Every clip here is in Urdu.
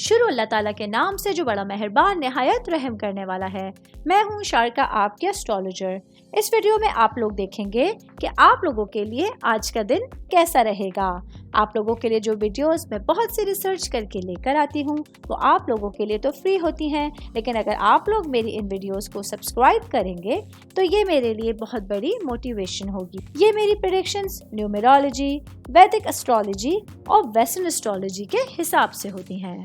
شروع اللہ تعالیٰ کے نام سے جو بڑا مہربان نہایت رحم کرنے والا ہے۔ میں ہوں شارکا، آپ کے اسٹرالوجر۔ اس ویڈیو میں آپ لوگ دیکھیں گے کہ آپ لوگوں کے لیے آج کا دن کیسا رہے گا۔ آپ لوگوں کے لیے جو ویڈیوز میں بہت سی ریسرچ کر کے لے کر آتی ہوں وہ آپ لوگوں کے لیے تو فری ہوتی ہیں، لیکن اگر آپ لوگ میری ان ویڈیوز کو سبسکرائب کریں گے تو یہ میرے لیے بہت بڑی موٹیویشن ہوگی۔ یہ میری پریڈکشنز نیومرولوجی، ویدک اسٹرالوجی اور ویسٹرن اسٹرالوجی کے حساب سے ہوتی ہیں۔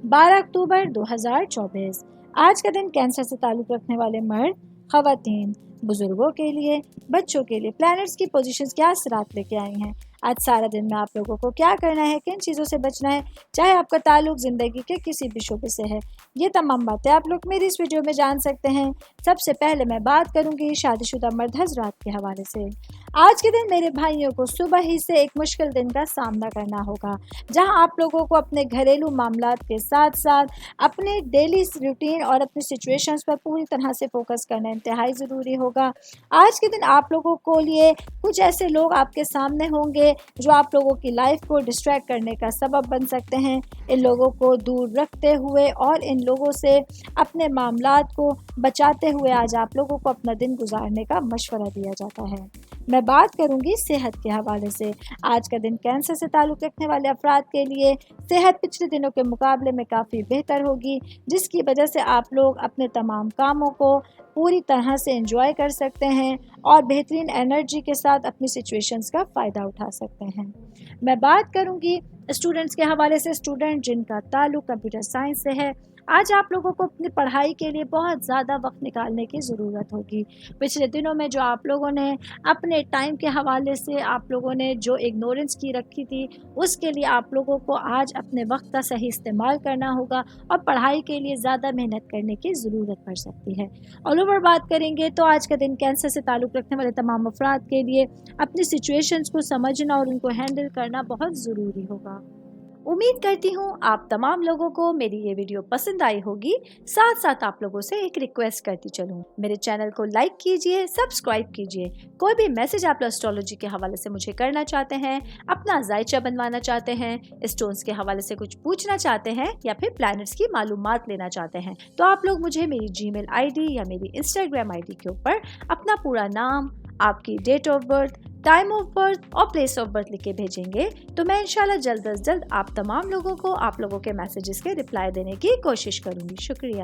12 اکتوبر 2024 آج کا دن کینسر سے تعلق رکھنے والے مرد، خواتین، بزرگوں کے لیے، بچوں کے لیے پلانٹس کی پوزیشنز کیا اثرات لے کے آئی ہیں۔ آج سارا دن میں آپ لوگوں کو کیا کرنا ہے، کن چیزوں سے بچنا ہے، چاہے آپ کا تعلق زندگی کے کسی بھی شعبے سے ہے، یہ تمام باتیں آپ لوگ میری اس ویڈیو میں جان سکتے ہیں۔ سب سے پہلے میں بات کروں گی شادی شدہ مرد حضرات کے حوالے سے۔ آج کے دن میرے بھائیوں کو صبح ہی سے ایک مشکل دن کا سامنا کرنا ہوگا، جہاں آپ لوگوں کو اپنے گھریلو معاملات کے ساتھ ساتھ اپنے ڈیلی روٹین اور اپنی سچویشنز پر پوری طرح سے فوکس کرنا انتہائی ضروری ہوگا۔ آج کے دن آپ لوگوں کو لیے کچھ ایسے لوگ آپ کے سامنے ہوں گے جو آپ لوگوں کی لائف کو ڈسٹریکٹ کرنے کا سبب بن سکتے ہیں۔ ان لوگوں کو دور رکھتے ہوئے اور ان لوگوں سے اپنے معاملات کو بچاتے ہوئے آج آپ لوگوں کو اپنا دن گزارنے کا مشورہ دیا جاتا ہے۔ میں بات کروں گی صحت کے حوالے سے۔ آج کا دن کینسر سے تعلق رکھنے والے افراد کے لیے صحت پچھلے دنوں کے مقابلے میں کافی بہتر ہوگی، جس کی وجہ سے آپ لوگ اپنے تمام کاموں کو پوری طرح سے انجوائے کر سکتے ہیں اور بہترین انرجی کے ساتھ اپنی سچویشنز کا فائدہ اٹھا سکتے ہیں۔ میں بات کروں گی اسٹوڈنٹس کے حوالے سے۔ اسٹوڈنٹ جن کا تعلق کمپیوٹر سائنس سے ہے، آج آپ لوگوں کو اپنی پڑھائی کے لیے بہت زیادہ وقت نکالنے کی ضرورت ہوگی۔ پچھلے دنوں میں جو آپ لوگوں نے اپنے ٹائم کے حوالے سے آپ لوگوں نے جو اگنورنس کی رکھی تھی، اس کے لیے آپ لوگوں کو آج اپنے وقت کا صحیح استعمال کرنا ہوگا اور پڑھائی کے لیے زیادہ محنت کرنے کی ضرورت پڑ سکتی ہے۔ آل اوور بات کریں گے تو آج کا دن کینسر سے تعلق رکھنے والے تمام افراد کے لیے اپنی سچویشنز کو سمجھنا اور ان کو ہینڈل کرنا بہت ضروری ہوگا۔ امید کرتی ہوں آپ تمام لوگوں کو میری یہ ویڈیو پسند آئی ہوگی۔ ساتھ ساتھ آپ لوگوں سے ایک ریکویسٹ کرتی چلوں، میرے چینل کو لائک کیجئے، سبسکرائب کیجئے۔ کوئی بھی میسج آپ لوگ اسٹرالوجی کے حوالے سے مجھے کرنا چاہتے ہیں، اپنا ذائچہ بنوانا چاہتے ہیں، اسٹونز کے حوالے سے کچھ پوچھنا چاہتے ہیں یا پھر پلانٹس کی معلومات لینا چاہتے ہیں، تو آپ لوگ مجھے میری جی میل آئی ڈی یا میری انسٹاگرام آئی ڈی کے اوپر اپنا پورا نام، آپ کی date of birth, time of birth اور پلیس آف برتھ لکھ کے بھیجیں گے تو میں انشاءاللہ جلد از جلد آپ تمام لوگوں کو آپ لوگوں کے میسیجز کے رپلائی دینے کی کوشش کروں گی۔ شکریہ۔